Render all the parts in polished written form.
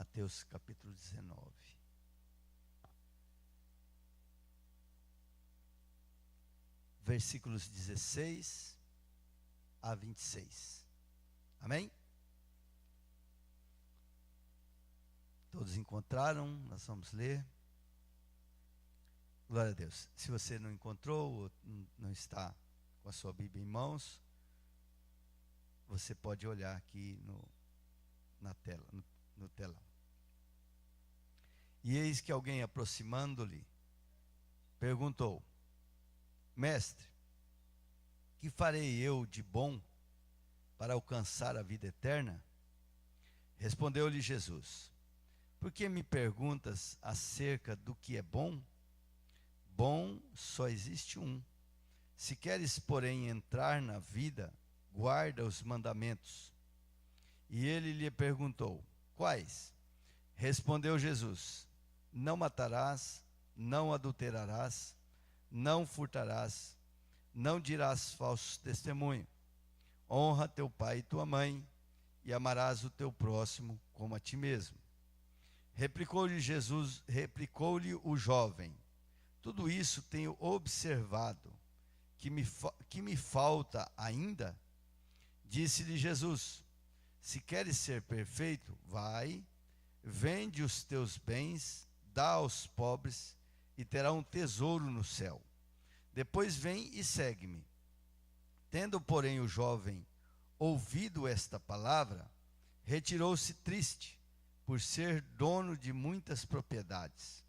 Mateus capítulo 19. Versículos 16 a 26. Amém? Todos encontraram? Nós vamos ler. Glória a Deus. Se você não encontrou ou não está com a sua Bíblia em mãos, você pode olhar aqui na tela, no telão. E eis que alguém, aproximando-lhe, perguntou: Mestre, que farei eu de bom para alcançar a vida eterna? Respondeu-lhe Jesus: Por que me perguntas acerca do que é bom? Bom só existe um. Se queres, porém, entrar na vida, guarda os mandamentos. E ele lhe perguntou: Quais? Respondeu Jesus: Não matarás, não adulterarás, não furtarás, não dirás falso testemunho, honra teu pai e tua mãe, e amarás o teu próximo como a ti mesmo. Replicou-lhe o jovem: Tudo isso tenho observado. Que me falta ainda? Disse-lhe Jesus: Se queres ser perfeito, vai, vende os teus bens, dá aos pobres, e terá um tesouro no céu. Depois vem e segue-me. Tendo, porém, o jovem ouvido esta palavra, retirou-se triste, por ser dono de muitas propriedades.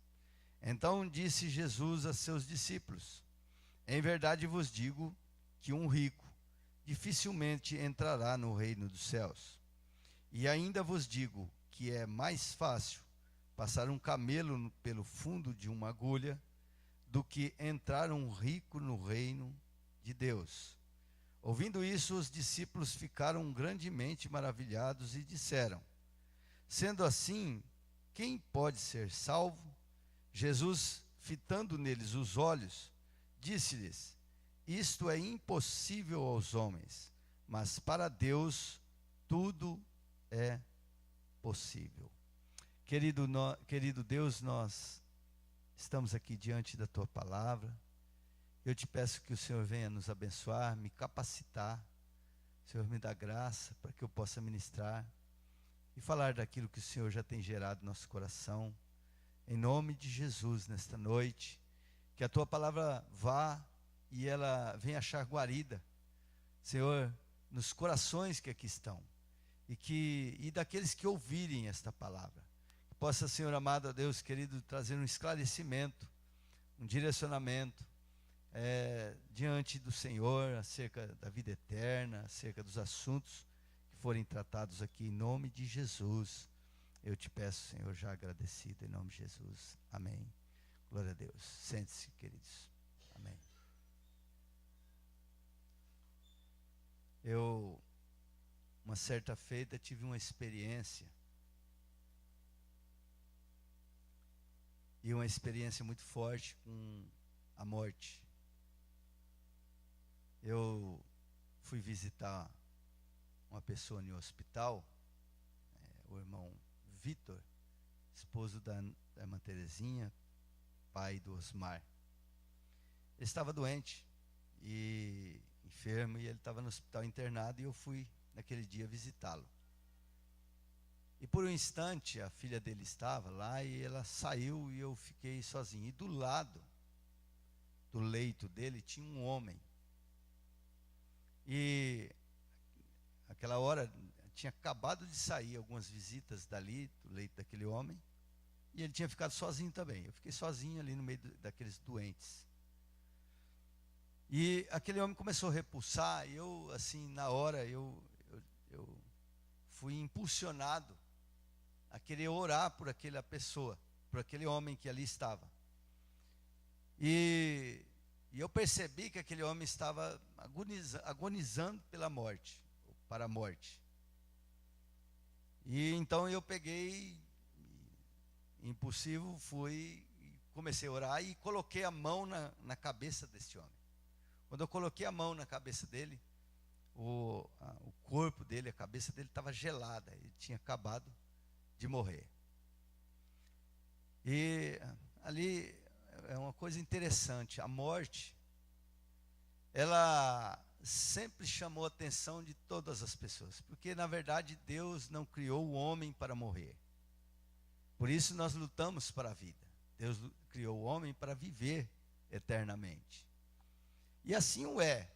Então disse Jesus a seus discípulos: Em verdade vos digo que um rico dificilmente entrará no reino dos céus. E ainda vos digo que é mais fácil passar um camelo pelo fundo de uma agulha do que entrar um rico no reino de Deus. Ouvindo isso, os discípulos ficaram grandemente maravilhados e disseram: Sendo assim, quem pode ser salvo? Jesus, fitando neles os olhos, disse-lhes: Isto é impossível aos homens, mas para Deus tudo é possível. Querido Deus, nós estamos aqui diante da Tua palavra. Eu te peço que o Senhor venha nos abençoar, me capacitar. Senhor, me dá graça para que eu possa ministrar e falar daquilo que o Senhor já tem gerado no nosso coração. Em nome de Jesus, nesta noite, que a Tua palavra vá e ela venha achar guarida, Senhor, nos corações que aqui estão, e daqueles que ouvirem esta palavra. Que possa, Senhor amado, a Deus querido, trazer um esclarecimento, um direcionamento, diante do Senhor, acerca da vida eterna, acerca dos assuntos que forem tratados aqui, em nome de Jesus. Eu te peço, Senhor, já agradecido, em nome de Jesus. Amém. Glória a Deus. Sente-se, queridos. Amém. Uma certa feita, tive uma experiência. E uma experiência muito forte com a morte. Eu fui visitar uma pessoa no hospital, o irmão Vitor, esposo da irmã Terezinha, pai do Osmar. Ele estava doente e enfermo, e ele estava no hospital internado, e eu fui naquele dia visitá-lo. E por um instante a filha dele estava lá, e ela saiu e eu fiquei sozinho. E do lado do leito dele tinha um homem. E aquela hora tinha acabado de sair algumas visitas dali, do leito daquele homem, e ele tinha ficado sozinho também. Eu fiquei sozinho ali no meio daqueles doentes. E aquele homem começou a repulsar, e eu, assim, na hora, eu fui impulsionado a querer orar por aquela pessoa, por aquele homem que ali estava. E eu percebi que aquele homem estava agonizando pela morte, para a morte. E então eu peguei, impulsivo, fui e comecei a orar e coloquei a mão na cabeça desse homem. Quando eu coloquei a mão na cabeça dele, o corpo dele, a cabeça dele estava gelada, ele tinha acabado de morrer. E ali é uma coisa interessante, a morte, ela sempre chamou a atenção de todas as pessoas, porque na verdade Deus não criou o homem para morrer. Por isso nós lutamos para a vida. Deus criou o homem para viver eternamente. E assim o é.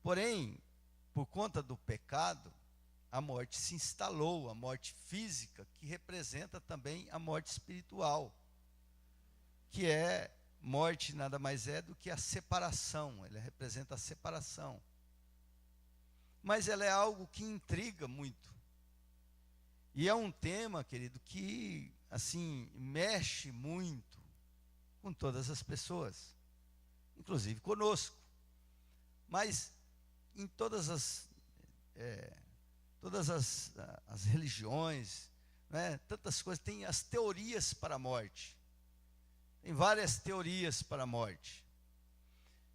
Porém, por conta do pecado, a morte se instalou, a morte física, que representa também a morte espiritual, que é morte nada mais é do que a separação, ela representa a separação. Mas ela é algo que intriga muito. E é um tema, querido, que assim mexe muito com todas as pessoas, inclusive conosco. Mas em todas as religiões, né, tantas coisas, tem as teorias para a morte. Tem várias teorias para a morte.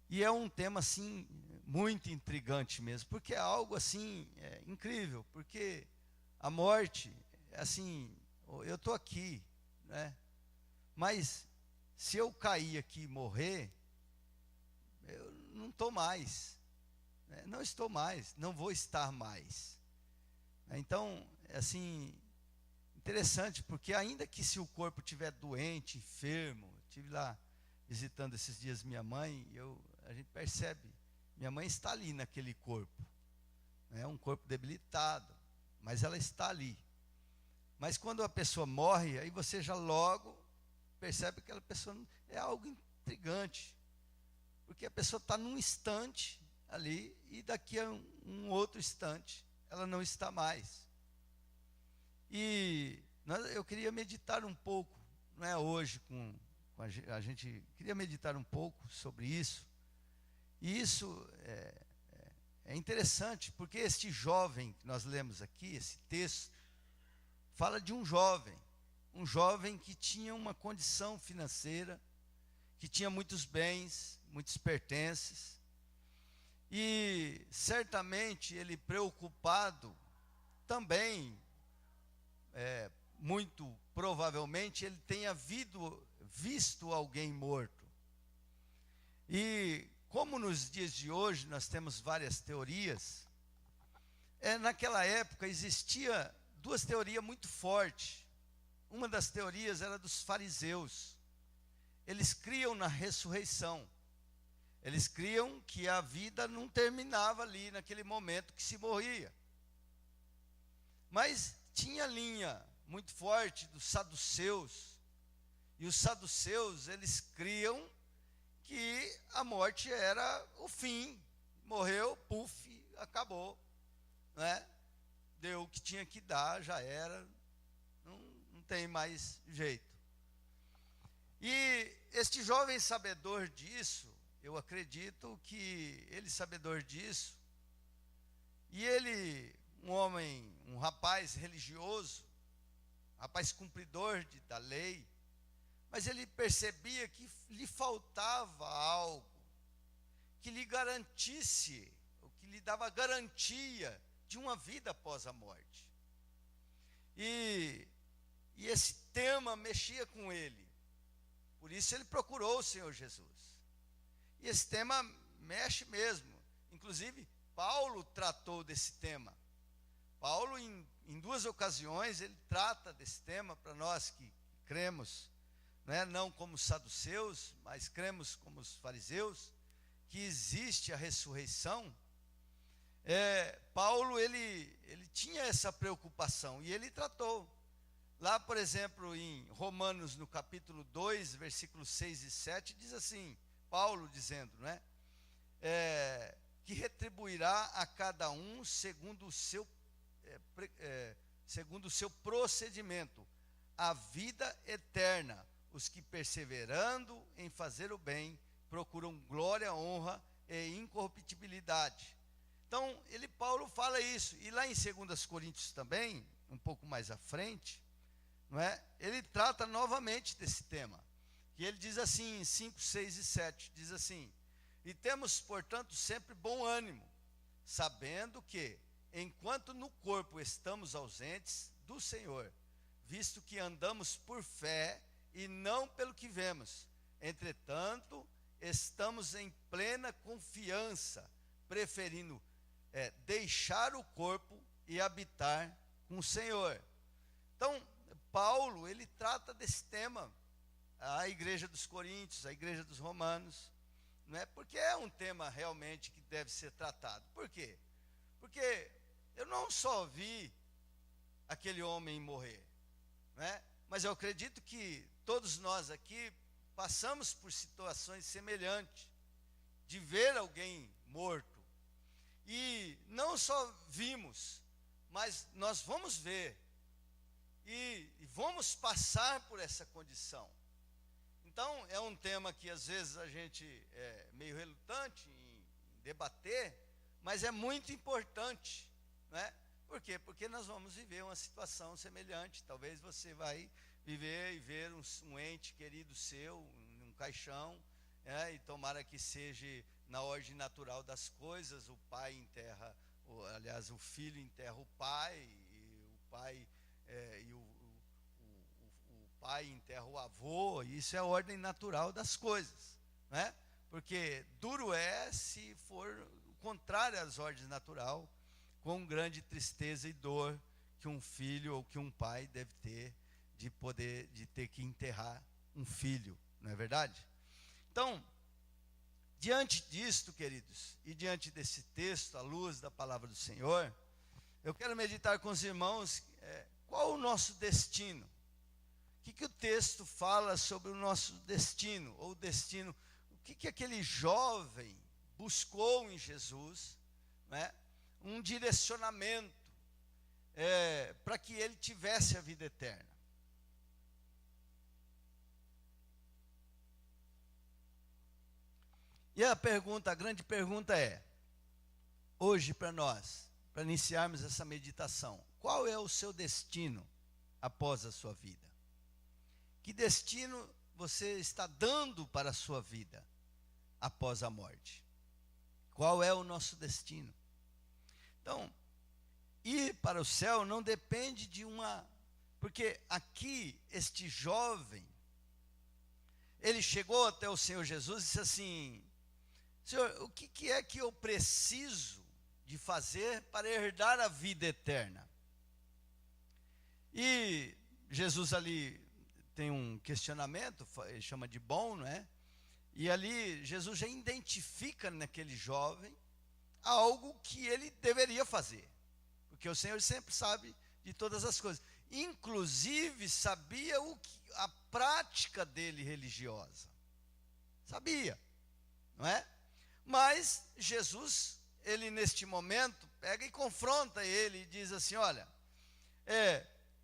E é um tema assim muito intrigante mesmo, porque é algo assim incrível, porque a morte, assim, eu estou aqui, né? Mas se eu cair aqui e morrer, eu não estou mais, né? Não estou mais, não vou estar mais. Então, assim, interessante, porque ainda que se o corpo estiver doente, enfermo, estive lá visitando esses dias minha mãe, a gente percebe, minha mãe está ali naquele corpo, é um corpo debilitado, mas ela está ali. Mas quando a pessoa morre, aí você já logo percebe que aquela pessoa é algo intrigante, porque a pessoa está num instante ali, e daqui a um outro instante, ela não está mais. E eu queria meditar um pouco, não é hoje, a gente queria meditar um pouco sobre isso. E isso é interessante, porque este jovem que nós lemos aqui, esse texto, fala de um jovem que tinha uma condição financeira, que tinha muitos bens, muitos pertences, e certamente ele preocupado também, muito provavelmente ele tenha visto alguém morto. E como nos dias de hoje nós temos várias teorias, naquela época existia duas teorias muito fortes. Uma das teorias era dos fariseus. Eles criam na ressurreição. Eles criam que a vida não terminava ali naquele momento que se morria. Mas tinha linha muito forte dos saduceus. E os saduceus, eles criam que a morte era o fim. Morreu, puf, acabou, né? Deu o que tinha que dar, já era, não tem mais jeito. E este jovem sabedor disso, eu acredito que ele sabedor disso, e ele, um rapaz religioso, rapaz cumpridor da lei, mas ele percebia que lhe faltava algo que lhe garantisse, o que lhe dava garantia de uma vida após a morte. E esse tema mexia com ele. Por isso ele procurou o Senhor Jesus. E esse tema mexe mesmo. Inclusive, Paulo tratou desse tema. Paulo, em duas ocasiões, ele trata desse tema para nós que cremos, não como saduceus, mas cremos como os fariseus, que existe a ressurreição. Paulo, ele tinha essa preocupação e ele tratou. Lá, por exemplo, em Romanos, no capítulo 2, versículos 6 e 7, diz assim, Paulo dizendo, que retribuirá a cada um segundo o seu procedimento, a vida eterna, os que perseverando em fazer o bem, procuram glória, honra e incorruptibilidade. Então, Paulo fala isso, e lá em 2 Coríntios também, um pouco mais à frente, ele trata novamente desse tema, que ele diz assim, em 5, 6 e 7, diz assim, e temos, portanto, sempre bom ânimo, sabendo que, enquanto no corpo estamos ausentes do Senhor, visto que andamos por fé e não pelo que vemos. Entretanto, estamos em plena confiança, preferindo deixar o corpo e habitar com o Senhor. Então, Paulo, ele trata desse tema, a igreja dos Coríntios, a igreja dos Romanos, não é? Porque é um tema realmente que deve ser tratado. Por quê? Porque eu não só vi aquele homem morrer, não é? Mas eu acredito que todos nós aqui passamos por situações semelhantes, de ver alguém morto. E não só vimos, mas nós vamos ver e vamos passar por essa condição. Então, é um tema que às vezes a gente é meio relutante em debater, mas é muito importante, não é? Por quê? Porque nós vamos viver uma situação semelhante. Talvez você vai viver e ver um ente querido seu, num caixão, e tomara que seja na ordem natural das coisas, o pai enterra, aliás, o filho enterra o pai, e o pai o pai enterra o avô. Isso é a ordem natural das coisas, né? Porque duro é se for o contrário às ordens naturais, com grande tristeza e dor que um filho ou que um pai deve ter de ter que enterrar um filho, não é verdade? Então, diante disto, queridos, e diante desse texto, à luz da palavra do Senhor, eu quero meditar com os irmãos qual o nosso destino. O que o texto fala sobre o nosso destino, ou destino, o que aquele jovem buscou em Jesus, né? Um direcionamento para que ele tivesse a vida eterna. E a grande pergunta é, hoje para nós, para iniciarmos essa meditação, qual é o seu destino após a sua vida? Que destino você está dando para a sua vida após a morte? Qual é o nosso destino? Então, ir para o céu não depende de porque aqui, este jovem, ele chegou até o Senhor Jesus e disse assim: Senhor, o que é que eu preciso de fazer para herdar a vida eterna? E Jesus ali tem um questionamento, ele chama de bom, não é? E ali Jesus já identifica naquele jovem algo que ele deveria fazer, porque o Senhor sempre sabe de todas as coisas, inclusive sabia a prática dele religiosa, sabia, não é? Mas Jesus, ele neste momento, pega e confronta ele e diz assim: olha,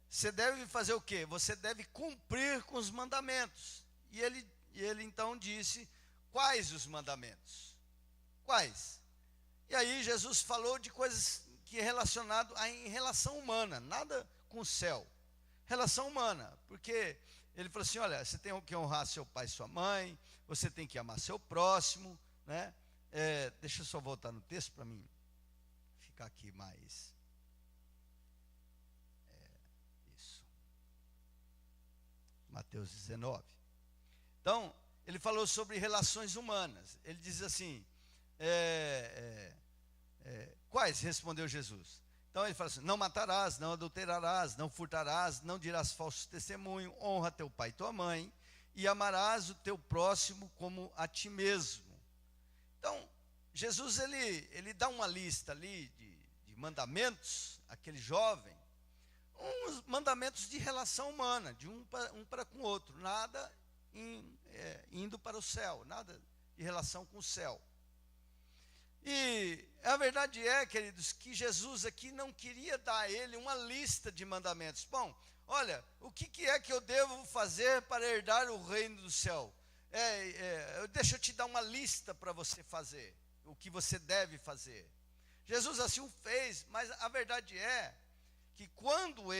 você deve fazer o quê? Você deve cumprir com os mandamentos. E ele então disse: quais os mandamentos? Quais? E aí Jesus falou de coisas que relacionado em relação humana, nada com o céu, relação humana, porque ele falou assim: olha, você tem que honrar seu pai e sua mãe, você tem que amar seu próximo, né? Deixa eu só voltar no texto para mim ficar aqui mais. Isso. Mateus 19. Então, ele falou sobre relações humanas. Ele diz assim: quais? Respondeu Jesus. Então ele fala assim: não matarás, não adulterarás, não furtarás, não dirás falso testemunho, honra teu pai e tua mãe, e amarás o teu próximo como a ti mesmo. Então, Jesus ele dá uma lista ali de mandamentos, aquele jovem, uns mandamentos de relação humana, de um para com o outro, nada indo para o céu, nada de relação com o céu. E a verdade é, queridos, que Jesus aqui não queria dar a ele uma lista de mandamentos. Bom, olha, o que é que eu devo fazer para herdar o reino do céu? Deixa eu te dar uma lista para você fazer, o que você deve fazer. Jesus assim o fez, mas a verdade é que quando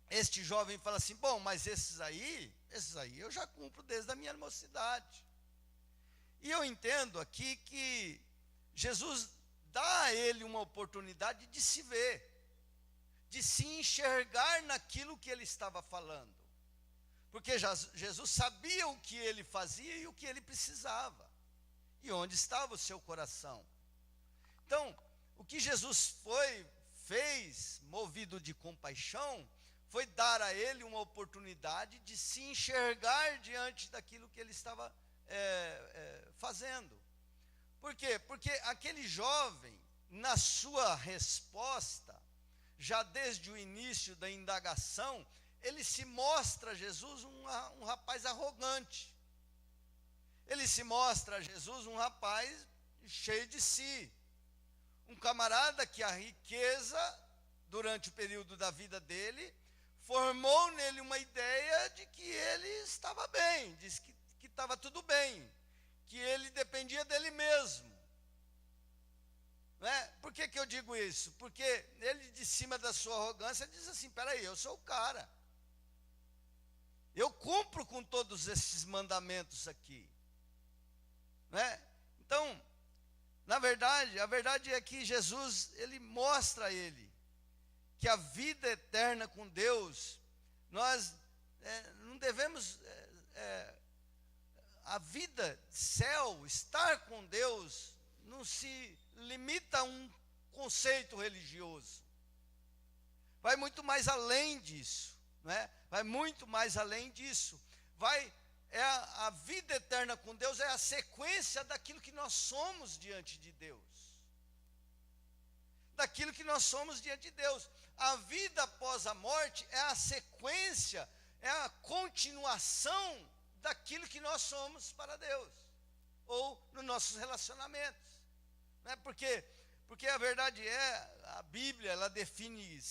este jovem fala assim: bom, mas esses aí eu já cumpro desde a minha mocidade. E eu entendo aqui que Jesus dá a ele uma oportunidade de se ver, de se enxergar naquilo que ele estava falando. Porque Jesus sabia o que ele fazia e o que ele precisava, e onde estava o seu coração. Então, o que Jesus fez, movido de compaixão, foi dar a ele uma oportunidade de se enxergar diante daquilo que ele estava fazendo. Por quê? Porque aquele jovem, na sua resposta, já desde o início da indagação, ele se mostra a Jesus um rapaz arrogante. Ele se mostra a Jesus um rapaz cheio de si. Um camarada que a riqueza, durante o período da vida dele, formou nele uma ideia de que ele estava bem, disse que estava tudo bem, que ele dependia dele mesmo. Não é? Por que eu digo isso? Porque ele, de cima da sua arrogância, diz assim: peraí, eu sou o cara. Eu cumpro com todos esses mandamentos aqui. Não é? Então, na verdade, a verdade é que Jesus, ele mostra a ele que a vida eterna com Deus, nós não devemos, a vida, céu, estar com Deus, não se limita a um conceito religioso. Vai muito mais além disso, não é? Vai muito mais além disso. A vida eterna com Deus é a sequência daquilo que nós somos diante de Deus. Daquilo que nós somos diante de Deus. A vida após a morte é a sequência, é a continuação daquilo que nós somos para Deus, ou nos nossos relacionamentos. Não é? Porque a verdade a Bíblia, ela define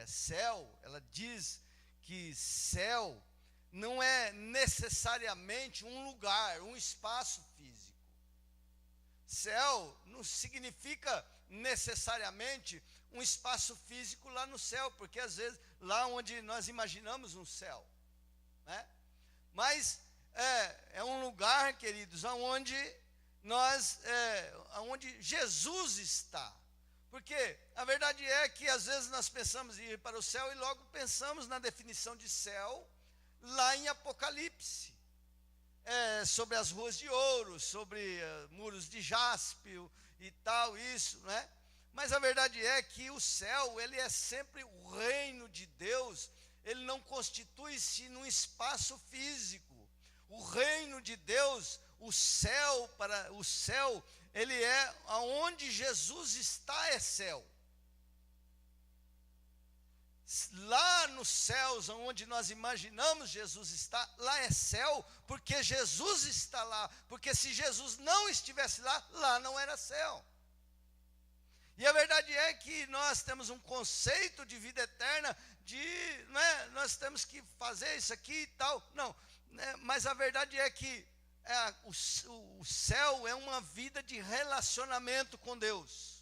céu, ela diz que céu não é necessariamente um lugar, um espaço físico. Céu não significa necessariamente um espaço físico lá no céu, porque às vezes lá onde nós imaginamos um céu, né? Mas é um lugar, queridos, onde onde Jesus está. Porque a verdade é que às vezes nós pensamos em ir para o céu e logo pensamos na definição de céu lá em Apocalipse, sobre as ruas de ouro, sobre muros de jaspe e tal, isso, né? Mas a verdade é que o céu, ele é sempre o reino de Deus, ele não constitui-se num espaço físico. O reino de Deus, o céu, ele é aonde Jesus está, é céu. Lá nos céus, onde nós imaginamos Jesus está, lá é céu, porque Jesus está lá. Porque se Jesus não estivesse lá, lá não era céu. E a verdade é que nós temos um conceito de vida eterna, nós temos que fazer isso aqui e tal. Não, mas a verdade é que o céu é uma vida de relacionamento com Deus.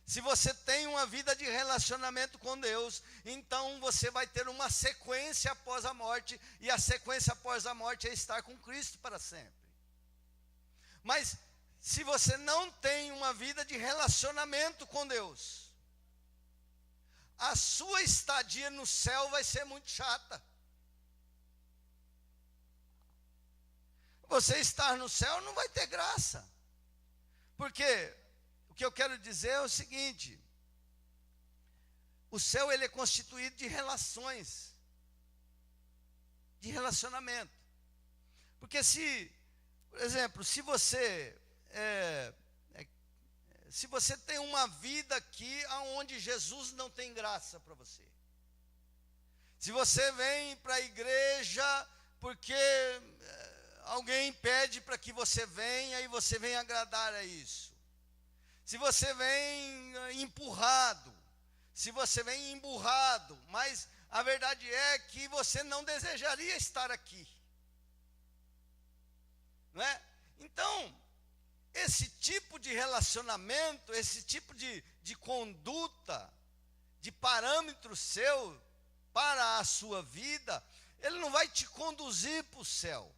Se você tem uma vida de relacionamento com Deus, então você vai ter uma sequência após a morte, e a sequência após a morte é estar com Cristo para sempre. Mas se você não tem uma vida de relacionamento com Deus, a sua estadia no céu vai ser muito chata. Você estar no céu não vai ter graça. Porque o que eu quero dizer é o seguinte: o céu, ele é constituído de relações, de relacionamento. Porque por exemplo, se você tem uma vida aqui onde Jesus não tem graça para você, se você vem para a igreja porque alguém pede para que você venha e você vem agradar a isso, se você vem empurrado, se você vem emburrado, mas a verdade é que você não desejaria estar aqui, não é? Então, esse tipo de relacionamento, esse tipo de conduta, de parâmetro seu para a sua vida, ele não vai te conduzir para o céu.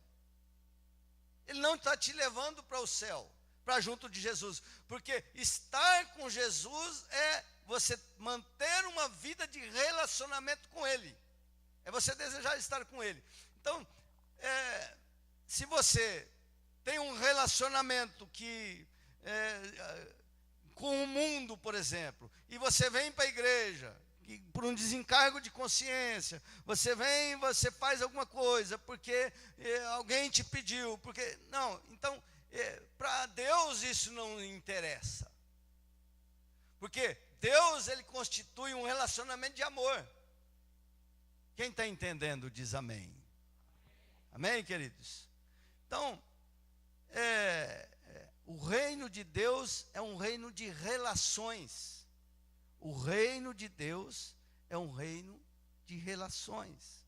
Ele não está te levando para o céu, para junto de Jesus. Porque estar com Jesus é você manter uma vida de relacionamento com Ele. É você desejar estar com Ele. Então, se você tem um relacionamento com o mundo, por exemplo, e você vem para a igreja, por um desencargo de consciência, você vem, você faz alguma coisa, porque alguém te pediu, porque... Não, então, para Deus isso não interessa. Porque Deus, Ele constitui um relacionamento de amor. Quem está entendendo diz amém. Amém, queridos? Então, o reino de Deus é um reino de relações. O reino de Deus é um reino de relações.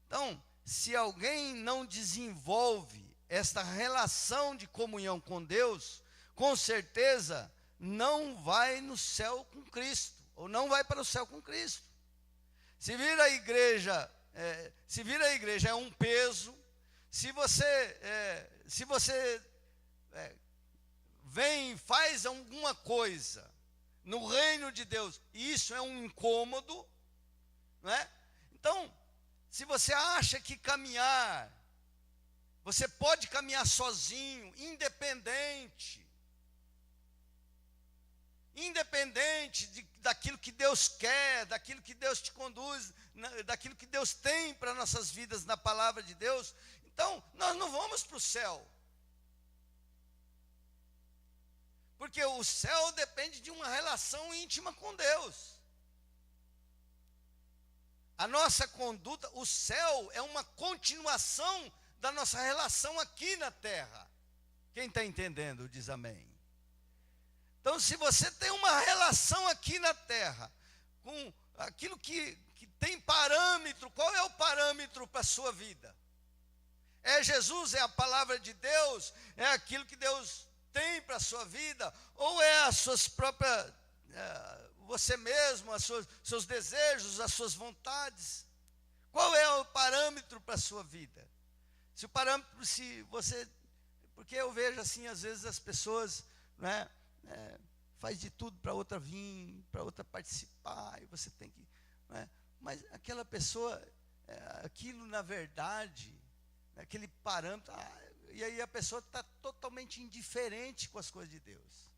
Então, se alguém não desenvolve esta relação de comunhão com Deus, com certeza não vai no céu com Cristo, ou não vai para o céu com Cristo. Se vir a igreja é um peso, se você vem e faz alguma coisa no reino de Deus, isso é um incômodo, não é? Então, se você acha que caminhar, você pode caminhar sozinho, independente daquilo que Deus quer, daquilo que Deus te conduz, daquilo que Deus tem para nossas vidas na palavra de Deus, então nós não vamos para o céu. Porque o céu depende de uma relação íntima com Deus. A nossa conduta, o céu é uma continuação da nossa relação aqui na terra. Quem está entendendo diz amém. Então, se você tem uma relação aqui na terra, com aquilo que tem parâmetro, qual é o parâmetro para a sua vida? É Jesus, é a palavra de Deus, é aquilo que Deus tem para a sua vida, ou é as suas próprias, você mesmo, seus desejos, as suas vontades? Qual é o parâmetro para a sua vida? Se o parâmetro, porque eu vejo assim, às vezes as pessoas, né, faz de tudo para outra vir, para outra participar, e você tem que, né, mas aquela pessoa, aquilo na verdade, aquele parâmetro, e aí a pessoa está totalmente indiferente com as coisas de Deus,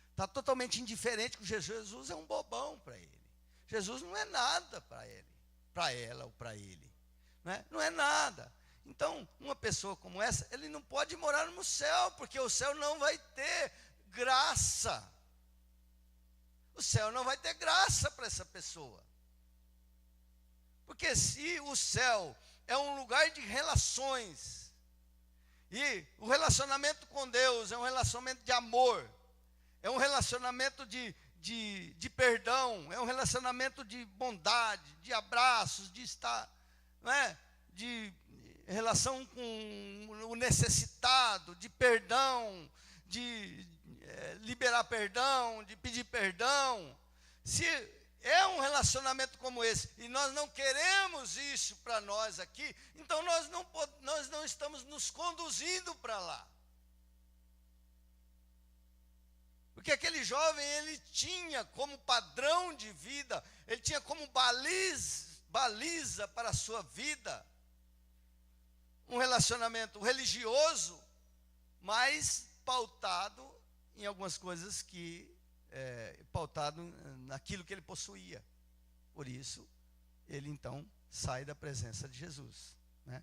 está totalmente indiferente com Jesus. Jesus é um bobão para ele, Jesus não é nada para ele, para ela ou para ele, né? Não é nada. Então, uma pessoa como essa, ele não pode morar no céu, porque o céu não vai ter graça. O céu não vai ter graça para essa pessoa. Porque se o céu é um lugar de relações, e o relacionamento com Deus é um relacionamento de amor, é um relacionamento de perdão, é um relacionamento de bondade, de abraços, de estar, não é? De relação com o necessitado, de perdão, de liberar perdão, de pedir perdão. Se é um relacionamento como esse, e nós não queremos isso para nós aqui, então nós não estamos nos conduzindo para lá. Porque aquele jovem, ele tinha como padrão de vida, ele tinha como baliza para a sua vida, um relacionamento religioso, mas pautado em algumas coisas pautado naquilo que ele possuía. Por isso, ele então sai da presença de Jesus, né?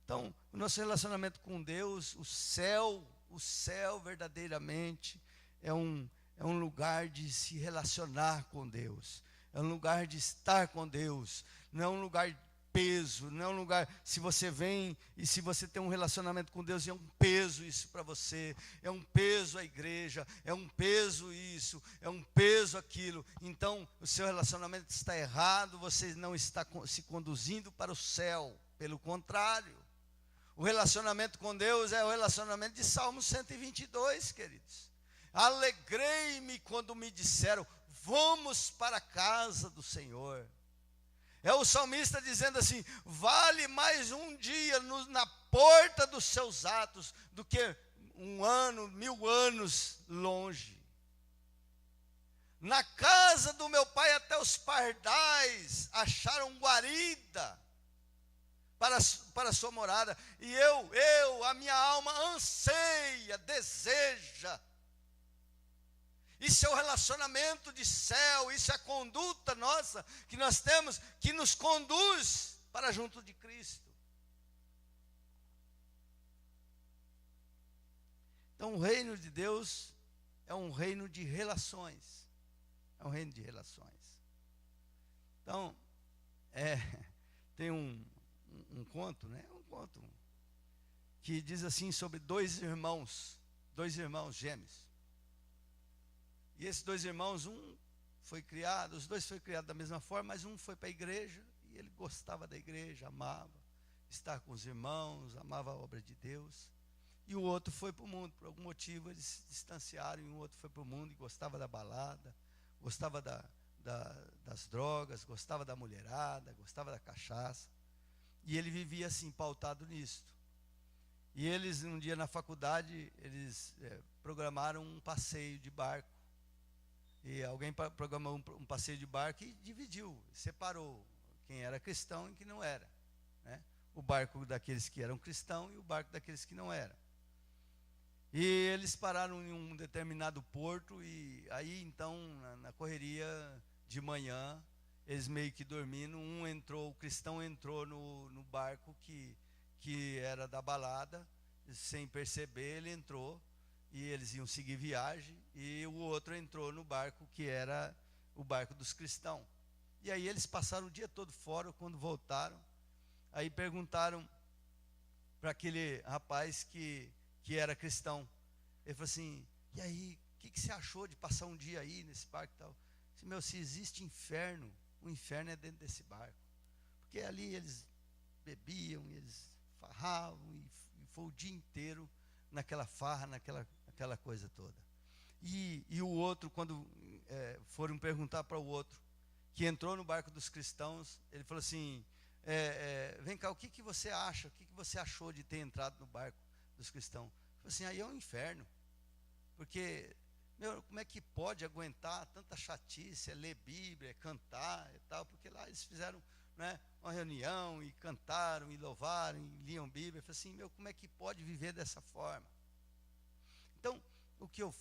Então, o nosso relacionamento com Deus, o céu verdadeiramente é um lugar de se relacionar com Deus, é um lugar de estar com Deus, não é um lugar de peso, não é um lugar, se você vem e se você tem um relacionamento com Deus, é um peso isso para você, é um peso a igreja, é um peso isso, é um peso aquilo, então o seu relacionamento está errado, você não está se conduzindo para o céu, pelo contrário, o relacionamento com Deus é o relacionamento de Salmo 122, queridos. Alegrei-me quando me disseram, vamos para a casa do Senhor. É o salmista dizendo assim, vale mais um dia na porta dos seus atos, do que 1 ano, 1000 anos longe. Na casa do meu pai até os pardais acharam guarida. para a sua morada. E a minha alma anseia, deseja. Isso é o relacionamento de céu, isso é a conduta nossa que nós temos, que nos conduz para junto de Cristo. Então o reino de Deus é um reino de relações. É um reino de relações. Então, tem um conto, né? Um conto que diz assim sobre dois irmãos gêmeos. E esses dois irmãos, os dois foram criados da mesma forma, mas um foi para a igreja e ele gostava da igreja, amava estar com os irmãos, amava a obra de Deus. E o outro foi para o mundo, por algum motivo eles se distanciaram, e o outro foi para o mundo e gostava da balada, gostava das drogas, gostava da mulherada, gostava da cachaça. E ele vivia assim, pautado nisso. E eles, um dia na faculdade, eles programaram um passeio de barco. E alguém programou um passeio de barco e dividiu, separou quem era cristão e quem não era, né? O barco daqueles que eram cristãos e o barco daqueles que não eram. E eles pararam em um determinado porto, e aí então, na correria de manhã, eles meio que dormindo, o cristão entrou no barco que era da balada, sem perceber ele entrou, e eles iam seguir viagem, e o outro entrou no barco que era o barco dos cristãos. E aí eles passaram o dia todo fora. Quando voltaram, aí perguntaram para aquele rapaz que era cristão. Ele falou assim: e aí, o que você achou de passar um dia aí nesse barco e tal? Disse: se existe inferno, o inferno é dentro desse barco. Porque ali eles bebiam, eles farravam, e foi o dia inteiro naquela farra, naquela coisa toda. E o outro, quando foram perguntar para o outro, que entrou no barco dos cristãos, ele falou assim: vem cá, o que você acha? O que você achou de ter entrado no barco dos cristãos? Ele falou assim: aí é um inferno. Porque, como é que pode aguentar tanta chatice, ler Bíblia, cantar e tal? Porque lá eles fizeram, né, uma reunião e cantaram e louvaram e liam Bíblia. Eu falei assim: como é que pode viver dessa forma? Então, o que eu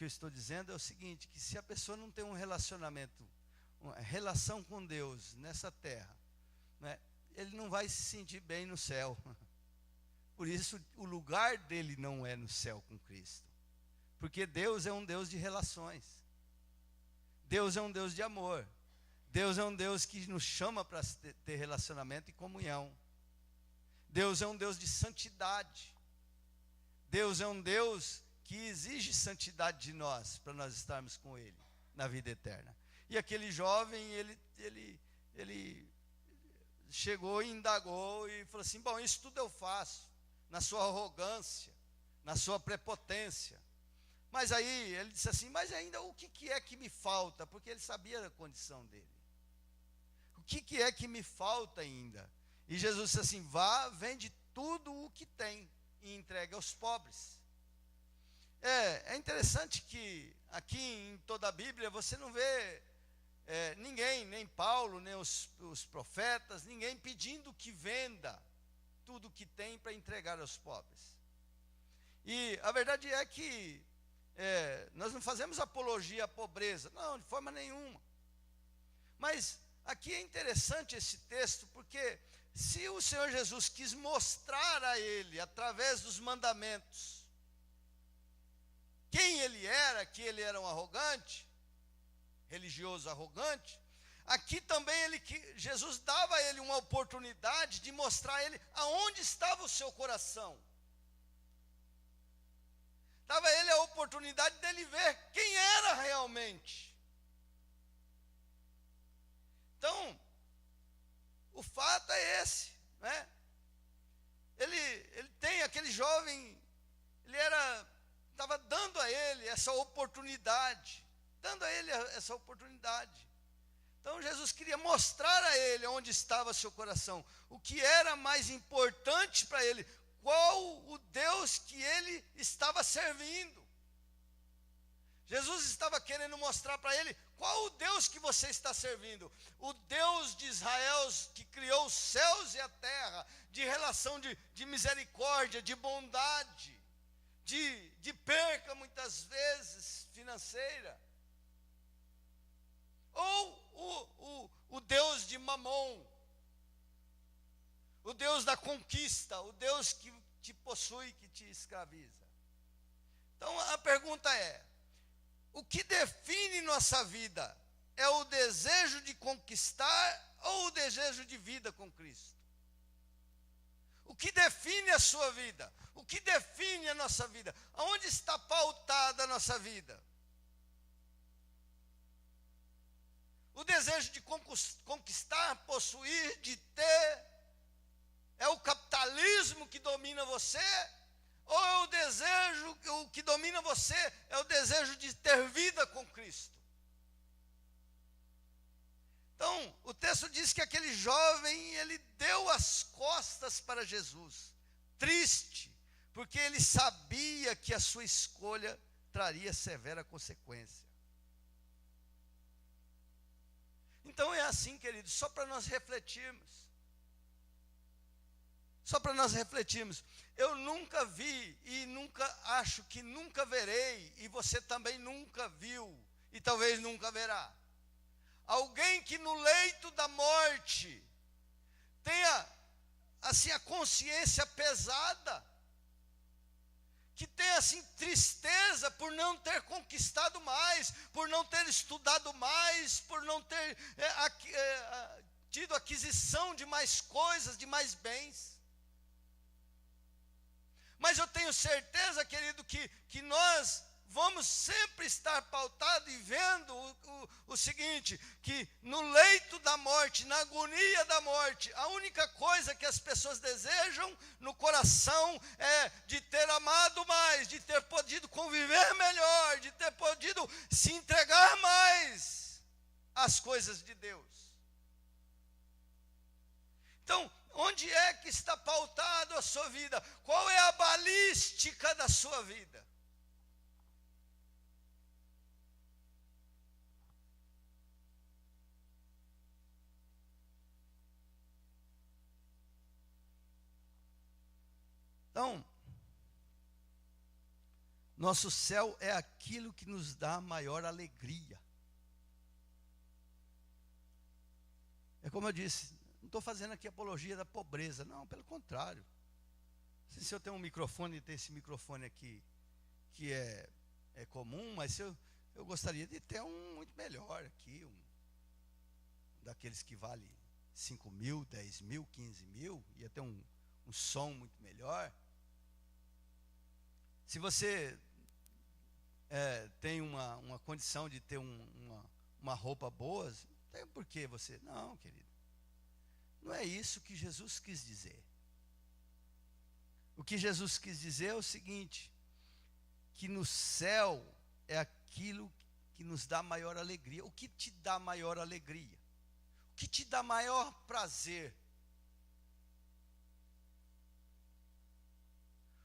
estou dizendo é o seguinte: que se a pessoa não tem um relacionamento, uma relação com Deus nessa terra, né, ele não vai se sentir bem no céu. Por isso, o lugar dele não é no céu com Cristo. Porque Deus é um Deus de relações. Deus é um Deus de amor. Deus é um Deus que nos chama para ter relacionamento e comunhão. Deus é um Deus de santidade. Deus é um Deus que exige santidade de nós, para nós estarmos com Ele na vida eterna. E aquele jovem, ele chegou e indagou e falou assim: bom, isso tudo eu faço, na sua arrogância, na sua prepotência. Mas aí ele disse assim: mas ainda o que é que me falta? Porque ele sabia a condição dele. O que é que me falta ainda? E Jesus disse assim: vá, vende tudo o que tem e entregue aos pobres. É interessante que aqui em toda a Bíblia você não vê ninguém, nem Paulo, nem os profetas, ninguém pedindo que venda tudo o que tem para entregar aos pobres. E a verdade é que nós não fazemos apologia à pobreza, não, de forma nenhuma. Mas aqui é interessante esse texto, porque se o Senhor Jesus quis mostrar a ele, através dos mandamentos, quem ele era, que ele era um arrogante, religioso arrogante, aqui também Jesus dava a ele uma oportunidade de mostrar a ele aonde estava o seu coração. Dava a ele a oportunidade dele ver quem era realmente. Então, o fato é esse, né? Ele tem aquele jovem, estava dando a ele essa oportunidade, Então Jesus queria mostrar a ele onde estava seu coração, o que era mais importante para ele, qual o Deus que ele estava servindo. Jesus estava querendo mostrar para ele qual o Deus que você está servindo. O Deus de Israel, que criou os céus e a terra, de relação de misericórdia, de bondade, de perca muitas vezes financeira. Ou o Deus de Mamon, o Deus da conquista, o Deus que te possui, que te escraviza. Então a pergunta é: o que define nossa vida? É o desejo de conquistar ou o desejo de vida com Cristo? O que define a sua vida? O que define a nossa vida? Aonde está pautada a nossa vida? O desejo de conquistar, possuir, de ter, é o capitalismo que domina você? Ou é o desejo, o que domina você é o desejo de ter vida com Cristo? Então, o texto diz que aquele jovem, ele deu as costas para Jesus, triste, porque ele sabia que a sua escolha traria severa consequência. Então é assim, queridos, só para nós refletirmos. Só para nós refletirmos. Eu nunca vi e nunca acho que nunca verei, e você também nunca viu, e talvez nunca verá, alguém que no leito da morte tenha assim a consciência pesada, que tenha assim tristeza por não ter conquistado mais, por não ter estudado mais, por não ter tido aquisição de mais coisas, de mais bens. Mas eu tenho certeza, querido, que nós vamos sempre estar pautados e vendo o seguinte, que no leito da morte, na agonia da morte, a única coisa que as pessoas desejam no coração é de ter amado mais, de ter podido conviver melhor, de ter podido se entregar mais às coisas de Deus. Então, onde é que está pautado a sua vida? Qual é a balística da sua vida? Então, nosso céu é aquilo que nos dá maior alegria. É como eu disse, não estou fazendo aqui apologia da pobreza, não, pelo contrário. Se eu tenho um microfone, tem esse microfone aqui, que é comum, mas eu gostaria de ter um muito melhor aqui, daqueles que vale 5 mil, 10 mil, 15 mil, ia ter um som muito melhor. Se você tem uma condição de ter uma roupa boa, não tem por que você... Não, querido. Não é isso que Jesus quis dizer. O que Jesus quis dizer é o seguinte, que no céu é aquilo que nos dá maior alegria. O que te dá maior alegria? O que te dá maior prazer?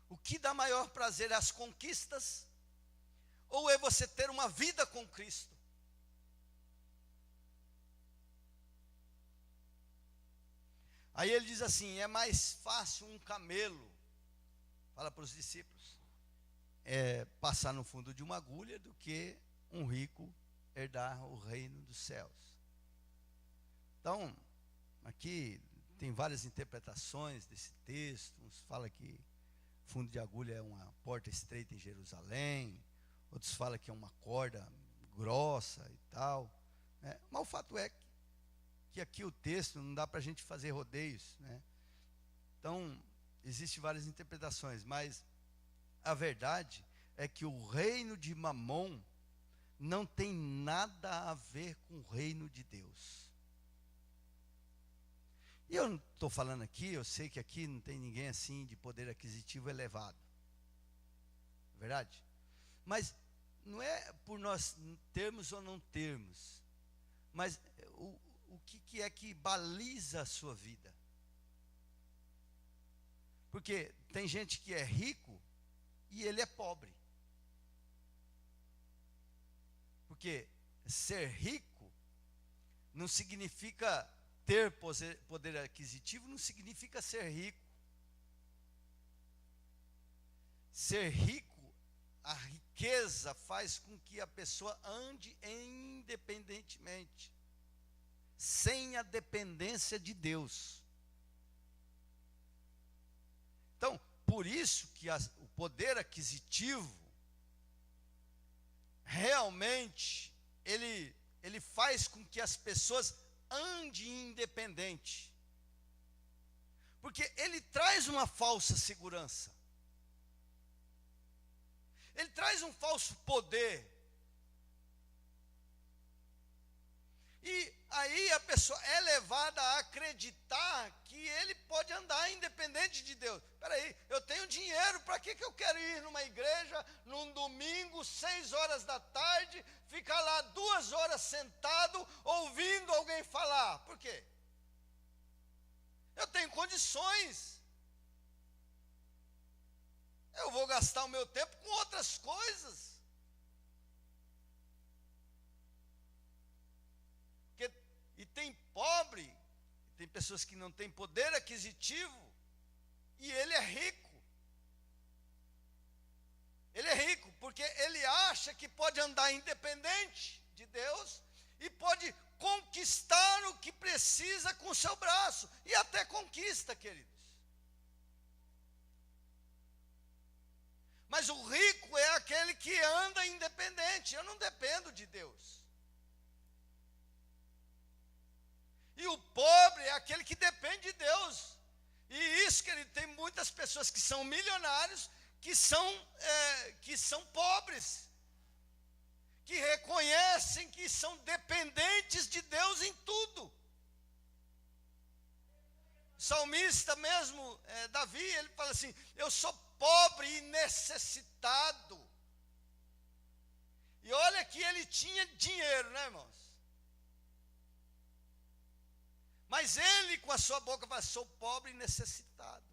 O que dá maior prazer é as conquistas? Ou é você ter uma vida com Cristo? Aí ele diz assim, é mais fácil um camelo, fala para os discípulos, passar no fundo de uma agulha do que um rico herdar o reino dos céus. Então, aqui tem várias interpretações desse texto. Uns falam que fundo de agulha é uma porta estreita em Jerusalém, outros falam que é uma corda grossa e tal, né? Mas o fato é que aqui o texto não dá para a gente fazer rodeios, né? Então, existem várias interpretações, mas a verdade é que o reino de Mamon não tem nada a ver com o reino de Deus. E eu não estou falando aqui, eu sei que aqui não tem ninguém assim de poder aquisitivo elevado. É verdade? Mas não é por nós termos ou não termos, mas o que é que baliza a sua vida? Porque tem gente que é rico e ele é pobre. Porque ser rico não significa ter poder aquisitivo não significa ser rico. Ser rico, a riqueza faz com que a pessoa ande independentemente, sem a dependência de Deus. Então, por isso que o poder aquisitivo, realmente, ele faz com que as pessoas andem independente. Porque ele traz uma falsa segurança. Ele traz um falso poder. E aí a pessoa é levada a acreditar que ele pode andar independente de Deus. Espera aí, eu tenho dinheiro, para que eu quero ir numa igreja, num domingo, 6 horas da tarde, ficar lá 2 horas sentado, ouvindo alguém falar? Por quê? Eu tenho condições. Eu vou gastar o meu tempo com outras coisas. E tem pobre, tem pessoas que não têm poder aquisitivo, e ele é rico. Ele é rico porque ele acha que pode andar independente de Deus e pode conquistar o que precisa com o seu braço. E até conquista, queridos. Mas o rico é aquele que anda independente. Eu não dependo de Deus. E o pobre é aquele que depende de Deus. E isso, querido, tem muitas pessoas que são milionários, que são pobres, que reconhecem que são dependentes de Deus em tudo. O salmista mesmo, Davi, ele fala assim: eu sou pobre e necessitado. E olha que ele tinha dinheiro, né, irmãos? Mas ele com a sua boca fala: sou pobre e necessitado.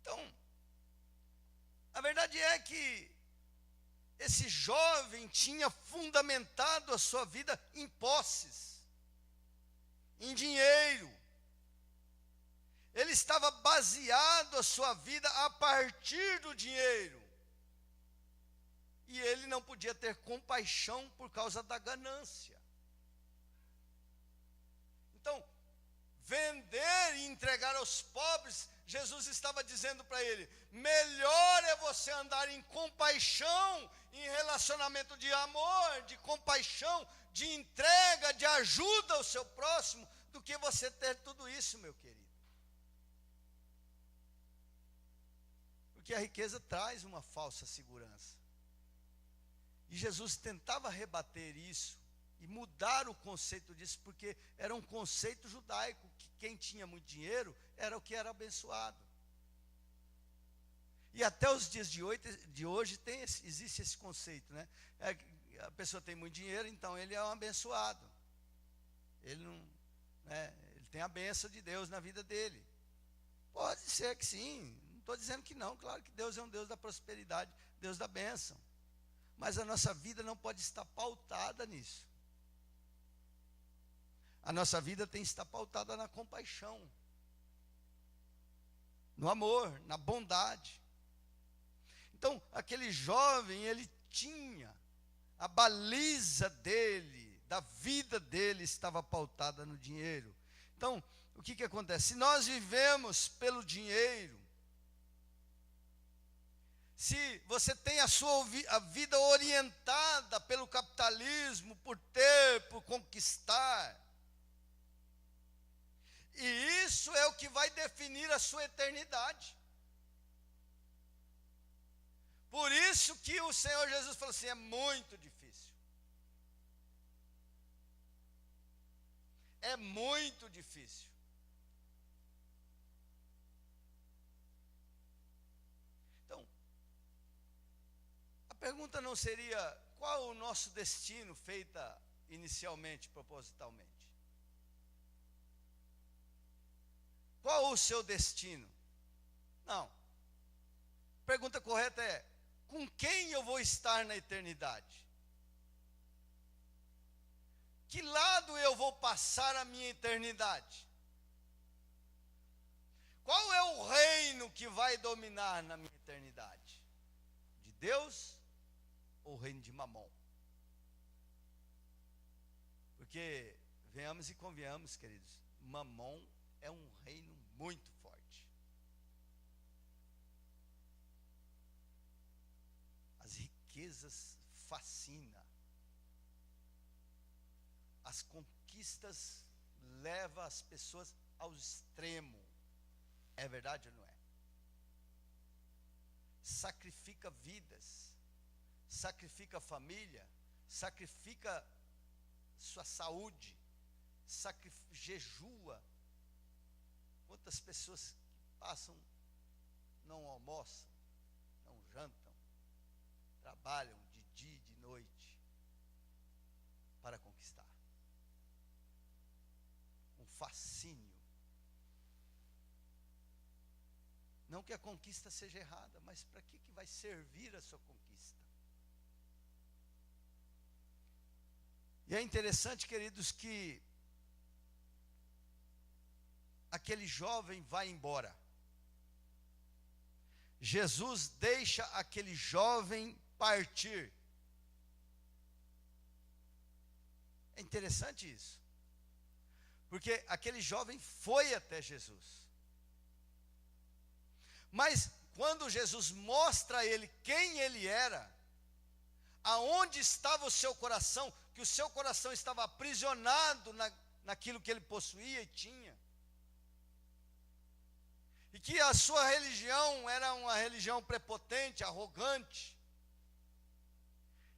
Então, a verdade é que esse jovem tinha fundamentado a sua vida em posses, em dinheiro. Ele estava baseado a sua vida a partir do dinheiro. E ele não podia ter compaixão por causa da ganância. Então, vender e entregar aos pobres, Jesus estava dizendo para ele: melhor é você andar em compaixão, em relacionamento de amor, de compaixão, de entrega, de ajuda ao seu próximo, do que você ter tudo isso, meu querido. Porque a riqueza traz uma falsa segurança. E Jesus tentava rebater isso e mudar o conceito disso, porque era um conceito judaico, que quem tinha muito dinheiro era o que era abençoado. E até os dias de hoje existe esse conceito, né? A pessoa tem muito dinheiro, então ele é um abençoado. Ele não, né, ele tem a bênção de Deus na vida dele. Pode ser que sim, não estou dizendo que não. Claro que Deus é um Deus da prosperidade, Deus da bênção. Mas a nossa vida não pode estar pautada nisso. A nossa vida tem que estar pautada na compaixão, no amor, na bondade. Então, aquele jovem, ele tinha a baliza dele, da vida dele, estava pautada no dinheiro. Então, o que acontece? Se nós vivemos pelo dinheiro, se você tem a vida orientada pelo capitalismo, por ter, por conquistar, e isso é o que vai definir a sua eternidade. Por isso que o Senhor Jesus falou assim: é muito difícil. É muito difícil. Então, a pergunta não seria qual o nosso destino, feita inicialmente, propositalmente. Qual o seu destino? Não. A pergunta correta é: com quem eu vou estar na eternidade? que lado eu vou passar a minha eternidade? Qual é o reino que vai dominar na minha eternidade? De Deus ou o reino de Mamon? Porque, venhamos e convenhamos, queridos, Mamon é um reino muito forte. As riquezas fascinam. As conquistas levam as pessoas ao extremo. É verdade ou não é? Sacrifica vidas, sacrifica a família, sacrifica sua saúde, jejua. Quantas pessoas que passam, não almoçam, não jantam, trabalham de dia e de noite para conquistar. Um fascínio. Não que a conquista seja errada, mas para que vai servir a sua conquista? E é interessante, queridos, que aquele jovem vai embora. Jesus deixa aquele jovem partir. É interessante isso. Porque aquele jovem foi até Jesus. Mas quando Jesus mostra a ele quem ele era, aonde estava o seu coração, que o seu coração estava aprisionado naquilo que ele possuía e tinha, e que a sua religião era uma religião prepotente, arrogante,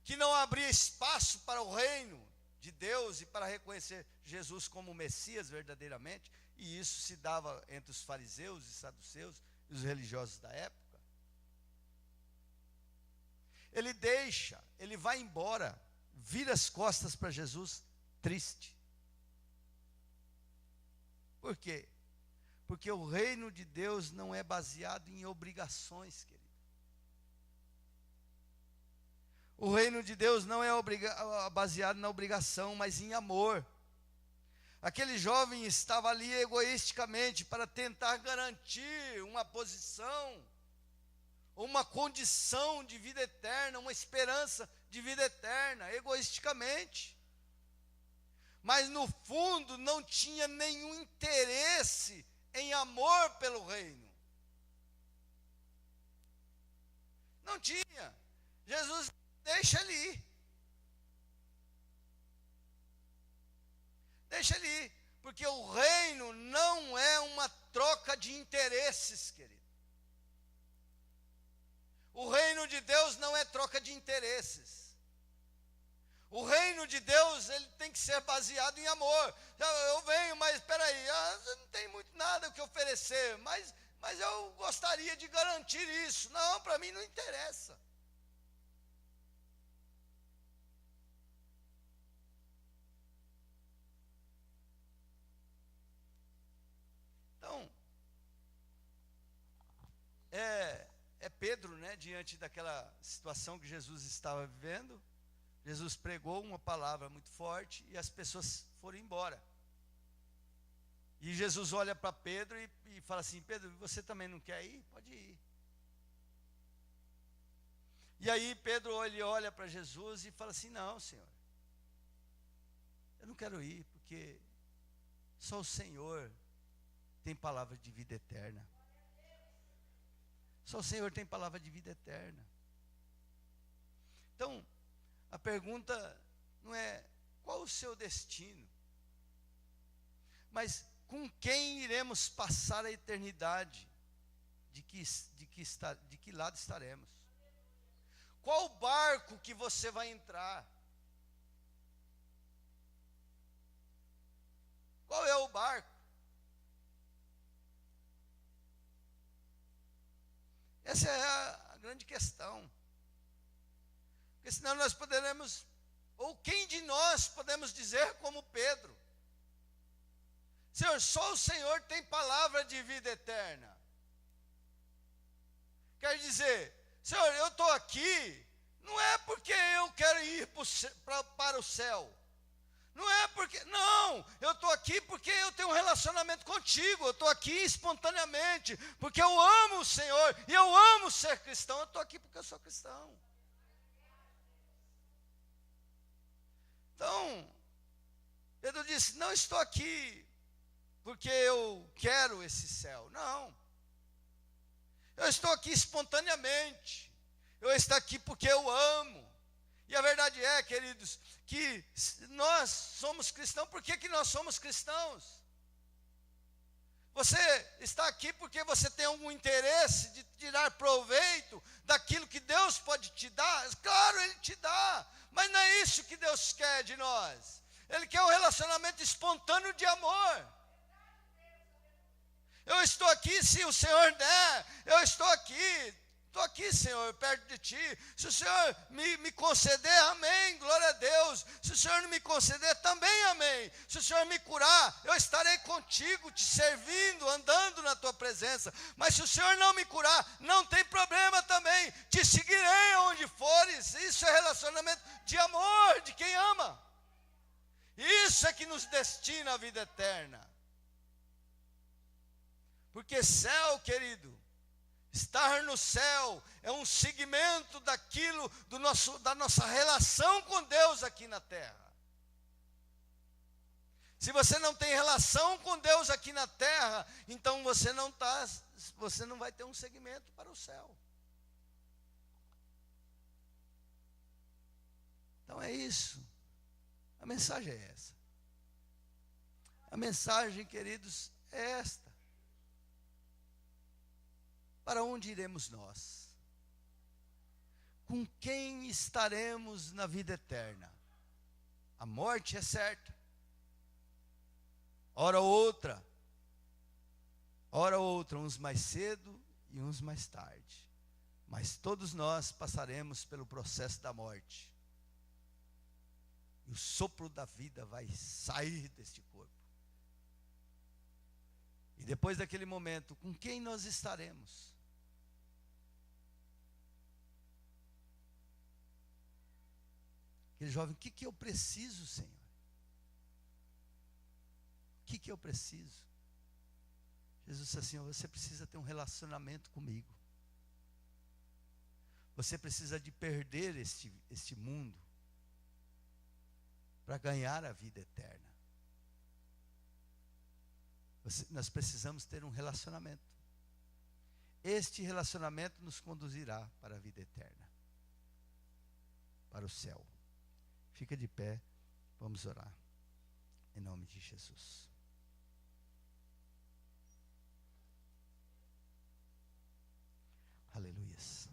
que não abria espaço para o reino de Deus e para reconhecer Jesus como Messias verdadeiramente, e isso se dava entre os fariseus e saduceus, os religiosos da época. Ele vai embora, vira as costas para Jesus, triste. Por quê? Porque o reino de Deus não é baseado em obrigações, querido. O reino de Deus não é baseado na obrigação, mas em amor. Aquele jovem estava ali egoisticamente para tentar garantir uma posição, uma condição de vida eterna, uma esperança de vida eterna, egoisticamente. Mas no fundo não tinha nenhum interesse em amor pelo reino. Não tinha. Jesus deixa ele ir. Deixa ele ir, porque o reino não é uma troca de interesses, querido. O reino de Deus não é troca de interesses. O reino de Deus, ele tem que ser baseado em amor. Eu venho, mas espera aí, não tem muito nada o que oferecer, mas eu gostaria de garantir isso. Não, para mim não interessa. Então, é Pedro, né, diante daquela situação que Jesus estava vivendo. Jesus pregou uma palavra muito forte e as pessoas foram embora. E Jesus olha para Pedro e fala assim: Pedro, você também não quer ir? Pode ir. E aí Pedro ele olha para Jesus e fala assim: não, Senhor, eu não quero ir, porque só o Senhor tem palavra de vida eterna. Só o Senhor tem palavra de vida eterna. Então, a pergunta não é qual o seu destino, mas com quem iremos passar a eternidade, de que lado estaremos. Qual barco que você vai entrar? Qual é o barco? Essa é a grande questão. Porque senão nós poderemos, ou quem de nós podemos dizer como Pedro: Senhor, só o Senhor tem palavra de vida eterna. Quer dizer, Senhor, eu estou aqui, não é porque eu quero ir para o céu, Não é porque, não, eu estou aqui porque eu tenho um relacionamento contigo, eu estou aqui espontaneamente, porque eu amo o Senhor, e eu amo ser cristão, eu estou aqui porque eu sou cristão. Então, Pedro disse, não estou aqui porque eu quero esse céu, não. Eu estou aqui espontaneamente, eu estou aqui porque eu amo. E a verdade é, queridos, que nós somos cristãos. Por que nós somos cristãos? Você está aqui porque você tem algum interesse de tirar proveito daquilo que Deus pode te dar? Claro, Ele te dá, mas não é isso que Deus quer de nós. Ele quer um relacionamento espontâneo de amor. Eu estou aqui, se o Senhor der, eu estou aqui, Senhor, perto de Ti. Se o Senhor me conceder, amém, glória a Deus. Se o Senhor não me conceder, também amém. Se o Senhor me curar, eu estarei contigo, te servindo, andando na Tua presença. Mas se o Senhor não me curar, não tem problema também, te seguirei onde fores. Isso é relacionamento de amor, de quem ama. Isso é que nos destina à vida eterna. Porque céu, querido, estar no céu é um segmento daquilo, da nossa relação com Deus aqui na terra. Se você não tem relação com Deus aqui na terra, então você não vai ter um segmento para o céu. Então é isso. A mensagem é essa. A mensagem, queridos, é esta. Para onde iremos nós? Com quem estaremos na vida eterna? A morte é certa. Hora outra, uns mais cedo e uns mais tarde. Mas todos nós passaremos pelo processo da morte. E o sopro da vida vai sair deste corpo. E depois daquele momento, com quem nós estaremos? Aquele jovem, o que eu preciso, Senhor? O que eu preciso? Jesus disse assim, você precisa ter um relacionamento comigo. Você precisa de perder este mundo para ganhar a vida eterna. Nós precisamos ter um relacionamento. Este relacionamento nos conduzirá para a vida eterna, para o céu. Fica de pé, vamos orar, em nome de Jesus. Aleluias.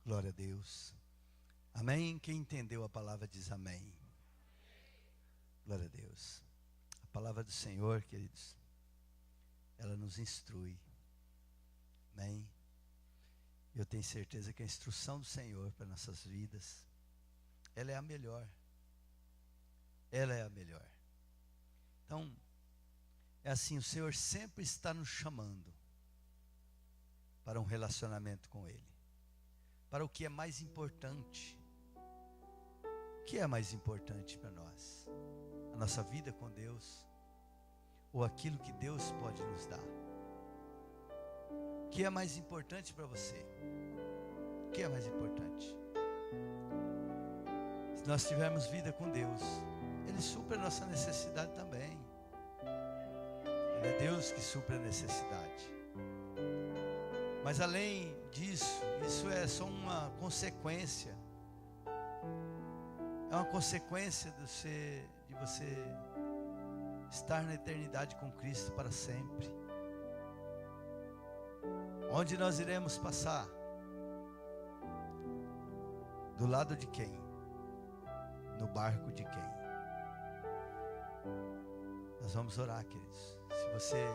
Glória a Deus. Amém? Quem entendeu a palavra diz amém. Glória a Deus. A palavra do Senhor, queridos, ela nos instrui. Amém? Eu tenho certeza que a instrução do Senhor para nossas vidas, ela é a melhor. Ela é a melhor. Então, é assim, o Senhor sempre está nos chamando para um relacionamento com Ele. Para o que é mais importante. O que é mais importante para nós? A nossa vida com Deus? Ou aquilo que Deus pode nos dar? O que é mais importante para você? O que é mais importante? Se nós tivermos vida com Deus, Ele supre a nossa necessidade também. Ele é Deus que supre a necessidade. Mas além disso, isso é só uma consequência. É uma consequência de você estar na eternidade com Cristo para sempre. Onde nós iremos passar? Do lado de quem? No barco de quem? Nós vamos orar, queridos. Se você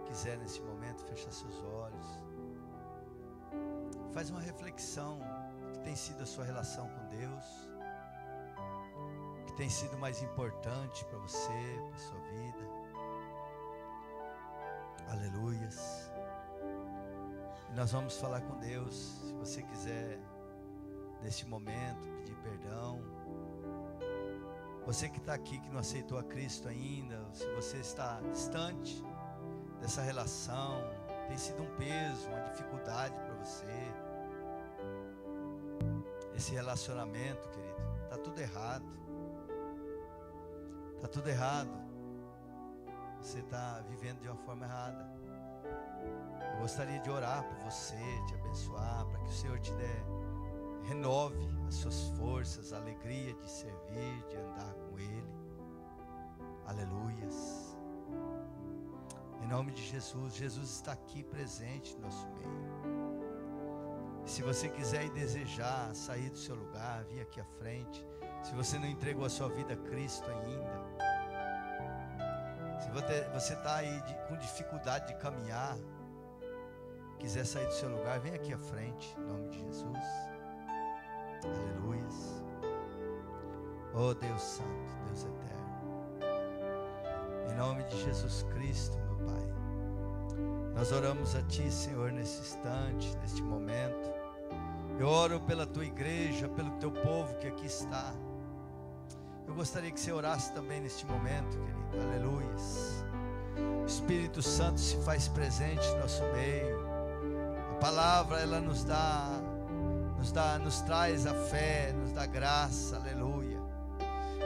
quiser nesse momento fechar seus olhos, faz uma reflexão do que tem sido a sua relação com Deus, o que tem sido mais importante para você, para a sua vida. Aleluias. nós vamos falar com Deus. Se você quiser, neste momento, pedir perdão. Você que está aqui, que não aceitou a Cristo ainda, se você está distante dessa relação, tem sido um peso, uma dificuldade para você, esse relacionamento, querido, está tudo errado. Está tudo errado. Você está vivendo de uma forma errada. Eu gostaria de orar por você, te abençoar, para que o Senhor te renove as suas forças, a alegria de servir, de andar com Ele. Aleluias. Em nome de Jesus, Jesus está aqui presente no nosso meio. E se você quiser e desejar sair do seu lugar, vir aqui à frente, se você não entregou a sua vida a Cristo ainda, se você está aí com dificuldade de caminhar, quiser sair do seu lugar, vem aqui à frente, em nome de Jesus. Aleluias. Oh Deus Santo, Deus Eterno, em nome de Jesus Cristo, meu Pai, nós oramos a Ti, Senhor, nesse instante, neste momento. Eu oro pela Tua igreja, pelo Teu povo que aqui está. Eu gostaria que você orasse também neste momento, querido. Aleluias. O Espírito Santo se faz presente no nosso meio. A palavra, ela nos traz a fé, nos dá graça. Aleluia.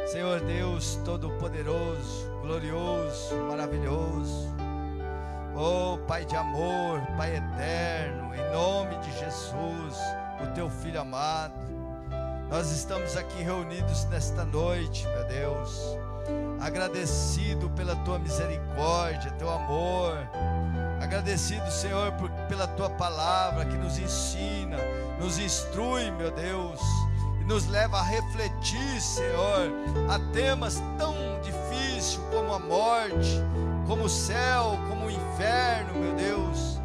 Senhor Deus Todo-Poderoso, glorioso, maravilhoso. Oh Pai de amor, Pai eterno, em nome de Jesus, o Teu Filho amado, nós estamos aqui reunidos nesta noite, meu Deus, agradecido pela Tua misericórdia, Teu amor, agradecido, Senhor, pela Tua palavra que nos ensina, nos instrui, meu Deus, e nos leva a refletir, Senhor, a temas tão difíceis como a morte, como o céu, como o inferno, meu Deus.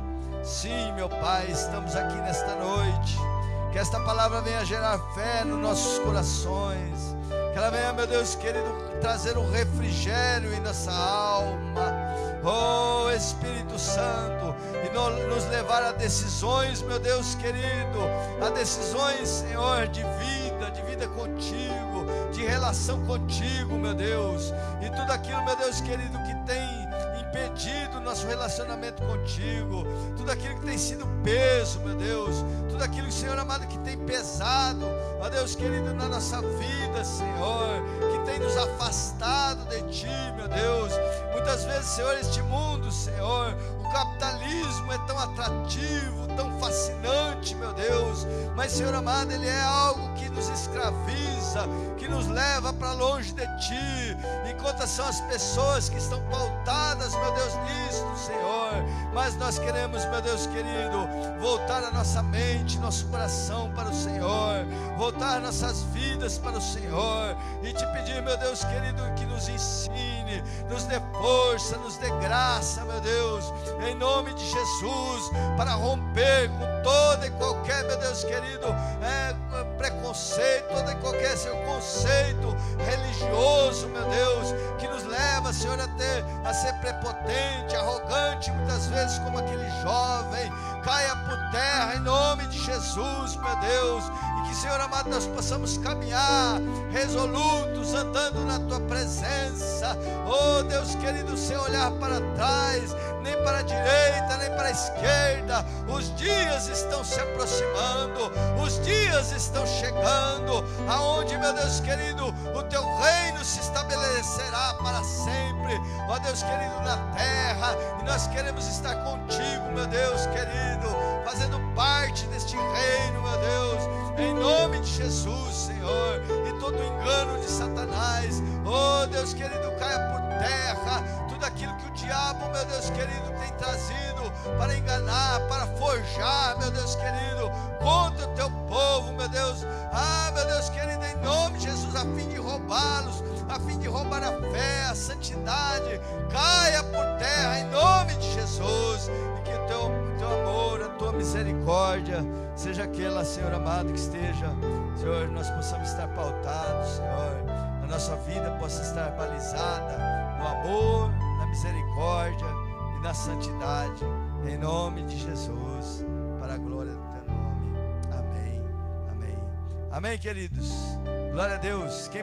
Sim, meu Pai, estamos aqui nesta noite. Que esta palavra venha gerar fé nos nossos corações. Que ela venha, meu Deus querido, trazer um refrigério em nossa alma. Oh Espírito Santo, e nos levar a decisões, meu Deus querido, a decisões, Senhor, de vida contigo, de relação contigo, meu Deus. E tudo aquilo, meu Deus querido, que tem impedido o nosso relacionamento contigo, tudo aquilo que tem sido peso, meu Deus, tudo aquilo, Senhor amado, que tem pesado, ó Deus querido, na nossa vida, Senhor, que tem nos afastado de Ti, meu Deus. Muitas vezes, Senhor, este mundo, Senhor, o capitalismo é tão atrativo, tão fascinante, meu Deus, mas, Senhor amado, ele é algo que nos escraviza, que nos leva para longe de Ti, enquanto são as pessoas que estão pautadas, meu Deus, nisto, Senhor. Mas nós queremos, meu Deus querido, voltar a nossa mente, nosso coração para o Senhor, voltar nossas vidas para o Senhor, e te pedir, meu Deus querido, que nos ensine, nos dê força, nos dê graça, meu Deus, em nome de Jesus, para romper com todo e qualquer, meu Deus querido, preconceito, todo e qualquer seu conceito religioso, meu Deus, que nos leva, Senhor, a ser prepotente, arrogante, muitas vezes como aquele jovem. Caia por terra em nome de Jesus, meu Deus, e que, Senhor amado, nós possamos caminhar resolutos, andando na Tua presença. Oh Deus querido, sem olhar para trás, nem para a direita, nem para a esquerda. Os dias estão se aproximando, os dias estão chegando, aonde, meu Deus querido, o Teu reino se estabelecerá para sempre, ó Deus querido, na terra, e nós queremos estar contigo, meu Deus querido, fazendo parte deste reino, meu Deus, em nome de Jesus, Senhor. E todo engano de Satanás, oh Deus querido, caia por terra. Tudo aquilo que o diabo, meu Deus querido, tem trazido para enganar, para forjar, meu Deus querido, contra o Teu povo, meu Deus, meu Deus querido, em nome de Jesus, a fim de roubá-los, a fim de roubar a fé, a santidade, caia por terra, em nome de Jesus. E que o teu amor, a Tua misericórdia seja aquela, Senhor amado, que esteja, Senhor, nós possamos estar pautados, Senhor, a nossa vida possa estar balizada no amor, na misericórdia e na santidade, em nome de Jesus, para a glória do teu nome. Amém, amém, amém, queridos. Glória a Deus. Quem